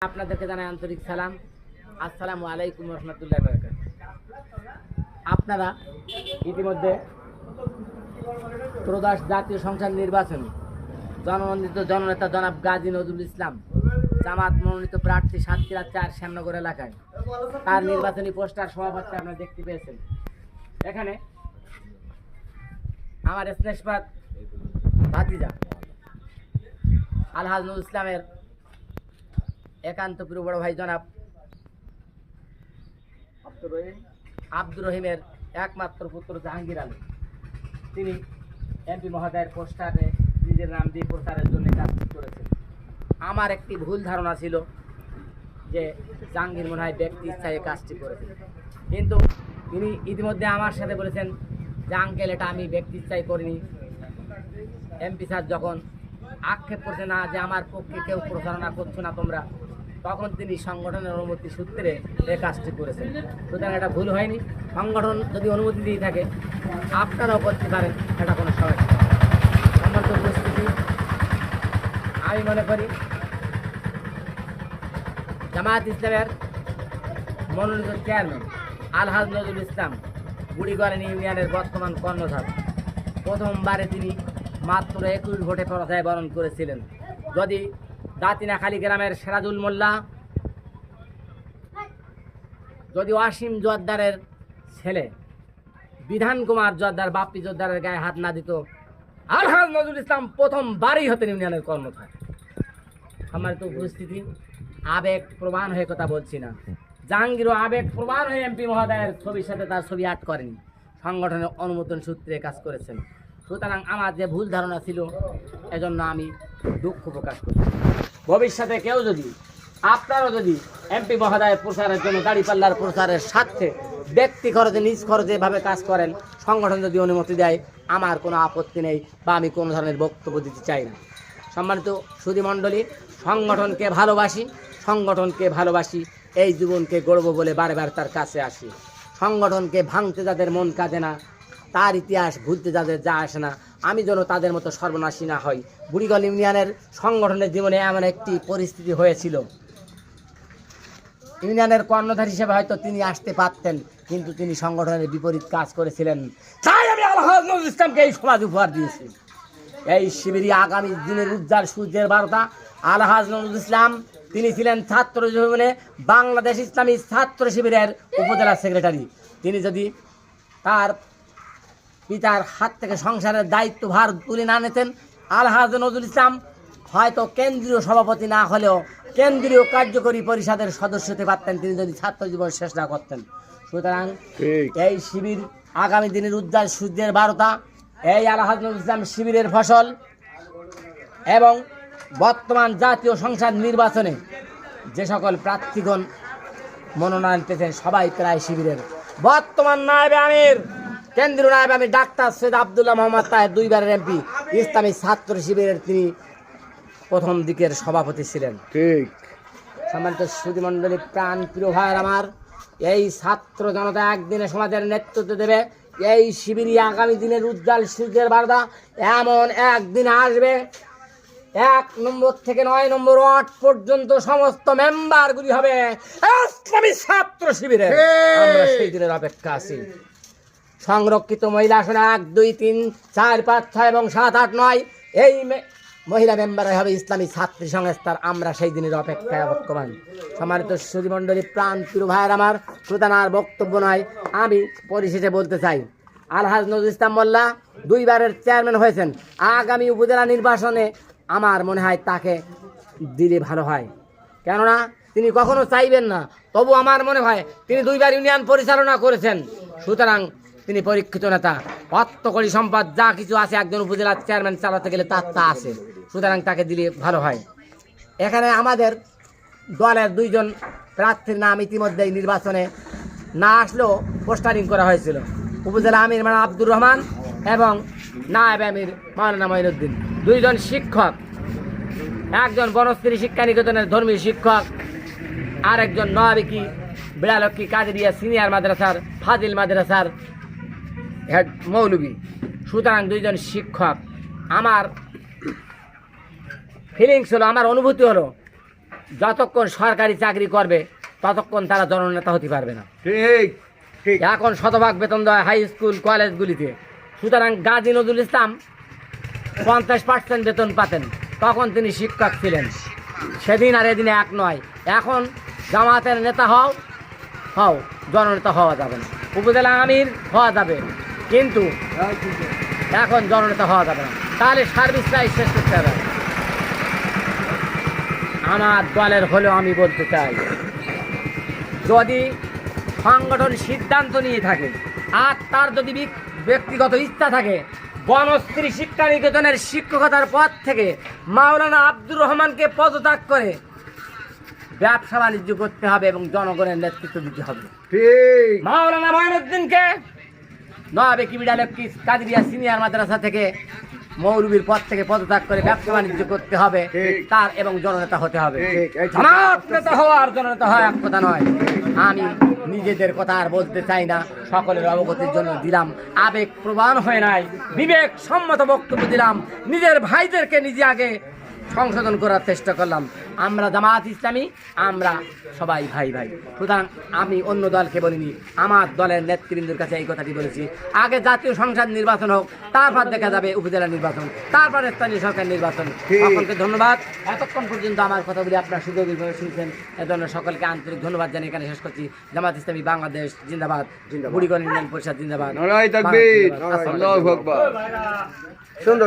আপনাদেরকে জানাই আন্তরিক সালাম। আসসালামু আলাইকুম রহমতুল্লাহ বারাকাতুহু। আপনারা ইতিমধ্যে ত্রয়োদশ জাতীয় সংসদ নির্বাচনে জনমনোনীত জননেতা জনাব গাজী নজরুল ইসলাম জামাত মনোনীত প্রার্থী সাতক্ষীরা ৪ শ্যামনগর এলাকায় তার নির্বাচনী পোস্টার সমাবেশে আপনারা দেখতে পেয়েছেন। এখানে আমার স্নেহপাত ভাতিজা আলহাজ নজরুল ইসলামের একান্ত প্রিয় বড় ভাই জনাব আব্দুর রহিমের একমাত্র পুত্র জাহাঙ্গীর আলী, তিনি এমপি মহোদয়ের পোস্টারে নিজের নাম দিয়ে প্রচারের জন্য কাজ করেছেন। আমার একটি ভুল ধারণা ছিল যে জাহাঙ্গীর মনে হয় ব্যক্তি ইচ্ছায় কাজটি করেছেন, কিন্তু তিনি ইতিমধ্যে আমার সাথে বলেছেন যে আঙ্কেল, এটা আমি ব্যক্তি ইচ্ছায় করিনি। এমপি স্যার যখন আক্ষেপ করছে না যে আমার পক্ষে কেউ প্রচারণা করছো না তোমরা, তখন তিনি সংগঠনের অনুমতি সূত্রে এই কাজটি করেছেন। সুতরাং এটা ভুল হয়নি। সংগঠন যদি অনুমতি দিয়ে থাকে আপনারাও করতে পারেন, এটা কোনো সমস্যা নেই। আমার তো উপস্থিতি আমি মনে করি জামায়াত ইসলামের মনোনীত চেয়ারম্যান আলহাজ নজরুল ইসলাম বুড়িগড় ইউনিয়নের বর্তমান কর্ণধার। প্রথমবারে তিনি মাত্র 21 ভোটে পরাজয় বরণ করেছিলেন। যদি দাতিনাখালী গ্রামের সেরাজুল মোল্লা, যদি ওয়াসিম জোয়ারদারের ছেলে বিধান কুমার জোয়ারদার বাপ্পি জোয়ারদারের গায়ে হাত না দিত, আলহাজ নজরুল ইসলাম প্রথমবারই হতেন ইউনিয়নের কর্ণধার। আমার তো উপস্থিতি আবেগ প্রমাণ হয়ে কথা বলছি না। জাহাঙ্গীরও আবেগ প্রমাণ হয়ে এমপি মহোদয়ের ছবির সাথে তার ছবি আট করেনি, সংগঠনের অনুমোদন সূত্রে কাজ করেছেন। সুতরাং আমার যে ভুল ধারণা ছিল, এজন্য আমি দুঃখ প্রকাশ করি। ভবিষ্যতে কেউ যদি আপনারাও যদি এমপি মহোদয়ের প্রচারের জন্য দাঁড়িপাল্লার প্রচারের স্বার্থে ব্যক্তি খরচে নিজ খরচে এভাবে কাজ করেন, সংগঠন যদি অনুমতি দেয় আমার কোনো আপত্তি নেই বা আমি কোনো ধরনের বক্তব্য দিতে চাই না। সম্মানিত সুধীমণ্ডলী, সংগঠনকে ভালোবাসি, এই জীবনকে গড়ব বলে বারবার তার কাছে আসি। সংগঠনকে ভাঙতে যাদের মন কাঁদে না, তার ইতিহাস ভুলতে যাদের যা আসে না, আমি যেন তাদের মতো সর্বনাশী না হই। বুড়িগড় ইউনিয়নের সংগঠনের জীবনে এমন একটি পরিস্থিতি হয়েছিল, ইউনিয়নের কর্ণধার হিসেবে হয়তো তিনি আসতে পারতেন, কিন্তু তিনি সংগঠনের বিপরীত কাজ করেছিলেন। তাই আমি আলহাজ নজরুল ইসলামকে এই সমাজ উপহার দিয়েছি। এই শিবিরই আগামী দিনের উজ্জ্বল সূর্যের বার্তা। আলহাজ নজরুল ইসলাম তিনি ছিলেন ছাত্র জীবনে বাংলাদেশ ইসলামী ছাত্র শিবিরের উপজেলা সেক্রেটারি। তিনি যদি তার পিতার হাত থেকে সংসারের দায়িত্বভার তুলে না নিতেন, আলহাজ নজরুল ইসলাম হয়তো কেন্দ্রীয় সভাপতি না হলেও কেন্দ্রীয় কার্যকরী পরিষদের সদস্য হতে পারতেন, তিনি যদি ছাত্র জীবন শেষ না করতেন। সুতরাং এই শিবির আগামী দিনের উজ্জ্বল সূর্যের বার্তা। এই আলহাজ নজরুল ইসলাম শিবিরের ফসল এবং বর্তমান জাতীয় সংসদ নির্বাচনে যে সকল প্রার্থীগণ মনোনয়ন পেয়েছেন সবাই প্রায় শিবিরের। বর্তমান নায়েবে আমির, কেন্দ্রীয় নায়েবে আমির ডাক্তার সৈয়দ আব্দুল্লাহ মোহাম্মদ তাহের 2 বারের এমপি, ইসলামী ছাত্র শিবিরের তিনি প্রথম দিকের সভাপতি ছিলেন। ঠিক। সম্মানিত সুধীমণ্ডলী, প্রাণ প্রিয় ভাইয়ের আমার, এই ছাত্র জনতা একদিনে সমাজের নেতৃত্ব দেবে। এই শিবিরই আগামী দিনের উজ্জ্বল সূর্যের বার্তা। এমন একদিন আসবে 1 নম্বর থেকে 9 নম্বর ওয়ার্ড পর্যন্ত সমস্ত মেম্বারগুলি হবে ইসলামী ছাত্র শিবিরের। আমরা সেই দিনের অপেক্ষা আছি। সংরক্ষিত মহিলা আসনে 1, 2, 3, 4, 5, 6 এবং 7, 8, 9 এই মহিলা মেম্বার হবে ইসলামী ছাত্রী সংস্থার। আমরা সেই দিনের অপেক্ষায় বর্তমান। সম্মানিত সুধীমণ্ডলী, প্রাণ প্রিয় ভাইয়ের আমার, প্রধানার বক্তব্য নয়, আমি পরিশেষে বলতে চাই, আলহাজ নজরুল ইসলাম মোল্লা 2 বারের চেয়ারম্যান হয়েছেন। আগামী উপজেলা নির্বাচনে আমার মনে হয় তাকে দিলে ভালো হয়, কেননা তিনি কখনো চাইবেন না, তবু আমার মনে হয় তিনি 2 বার ইউনিয়ন পরিচালনা করেছেন। সুতরাং তিনি পরীক্ষিত নেতা, অর্থকরী সম্পদ যা কিছু আছে একজন উপজেলার চেয়ারম্যান চালাতে গেলে তার তা আছে। সুতরাং তাকে দিলে ভালো হয়। এখানে আমাদের দলের 2 জন প্রার্থীর নাম ইতিমধ্যেই নির্বাচনে না আসলেও পোস্টারিং করা হয়েছিল। উপজেলা আমির মানে আব্দুর রহমান এবং নায়েব আমির মাওলানা মঈনুদ্দিন, 2 জন শিক্ষক, একজন বনশ্রী শিক্ষা নিকেতনের ধর্মী শিক্ষক, আর একজন নয়াবিকি বিড়ালক্ষী কাদেরিয়া সিনিয়র মাদ্রাসার ফাজিল মাদ্রাসার হেড মৌলবী। সুতরাং 2 জন শিক্ষক। আমার ফিলিংস হলো, আমার অনুভূতি হলো যতক্ষণ সরকারি চাকরি করবে ততক্ষণ তারা জননেতা হতে পারবে না। ঠিক ঠিক। এখন শতভাগ বেতন দেওয়া হাই স্কুল কলেজগুলিতে, সুতরাং গাজী নজরুল ইসলাম 50% বেতন পাতেন, তখন তিনি শিক্ষক ছিলেন। সেদিন আর এদিনে এক নয়। এখন জামাতের নেতা হও জননেতা হওয়া যাবে না, উপজেলা আমির হওয়া যাবে, কিন্তু এখন জননেতা হওয়া যাবে না। তাহলে সার্ভিসটাই শেষ করতে হবে। আমার দলের হলেও আমি বলতে চাই, যদি সংগঠন সিদ্ধান্ত নিয়ে থাকে আর তার যদি ব্যক্তিগত ইচ্ছা থাকে, বনশ্রী শিক্ষা নিকেতনের শিক্ষকতার পদ থেকে মাওলানা আব্দুর রহমানকে পদত্যাগ করে ব্যবসা বাণিজ্য করতে হবে এবং জনগণের নেতৃত্ব দিতে হবে। ঠিক। মাওলানা মঈনুদ্দিনকে নয়াবে কিবিডা লক্ষ্মী কাদিরিয়া সিনিয়র মাদ্রাসা থেকে মৌলবীর পদ থেকে পদত্যাগ করে ব্যবসা বাণিজ্য করতে হবে তার, এবং জননেতা হতে হবে। জামাত নেতা হওয়া আর জননেতা হওয়া এক কথা নয়। আমি নিজেদের কথা আর বলতে চাই না, সকলের অবগতির জন্য দিলাম। আবেগ প্রবণ হয়ে নাই, বিবেক সম্মত বক্তব্য দিলাম। নিজের ভাইদেরকে নিজে আগে সংশোধন করার চেষ্টা করলাম। আমরা জামাত ইসলামী, আমরা সবাই ভাই ভাই। সুতরাং আমি অন্য দলকে বলিনি, আমার দলের নেতৃবৃন্দের কাছে এই কথাটি বলেছি। আগে জাতীয় সংসদ নির্বাচন হোক, তারপর দেখা যাবে উপজেলা নির্বাচন, তারপর স্থানীয় সরকার নির্বাচন। সকলকে ধন্যবাদ। এতক্ষণ পর্যন্ত আমার কথাগুলি আপনারা সুদীর্ঘভাবে শুনছেন, এজন্য সকলকে আন্তরিক ধন্যবাদ জানিয়ে এখানে শেষ করছি। জামাত ইসলামী বাংলাদেশ জিন্দাবাদ, বুড়িগঞ্জ ইউনিয়ন পরিষদ জিন্দাবাদ। নারায়ে তাকবীর, আল্লাহু আকবার। সুন্দর।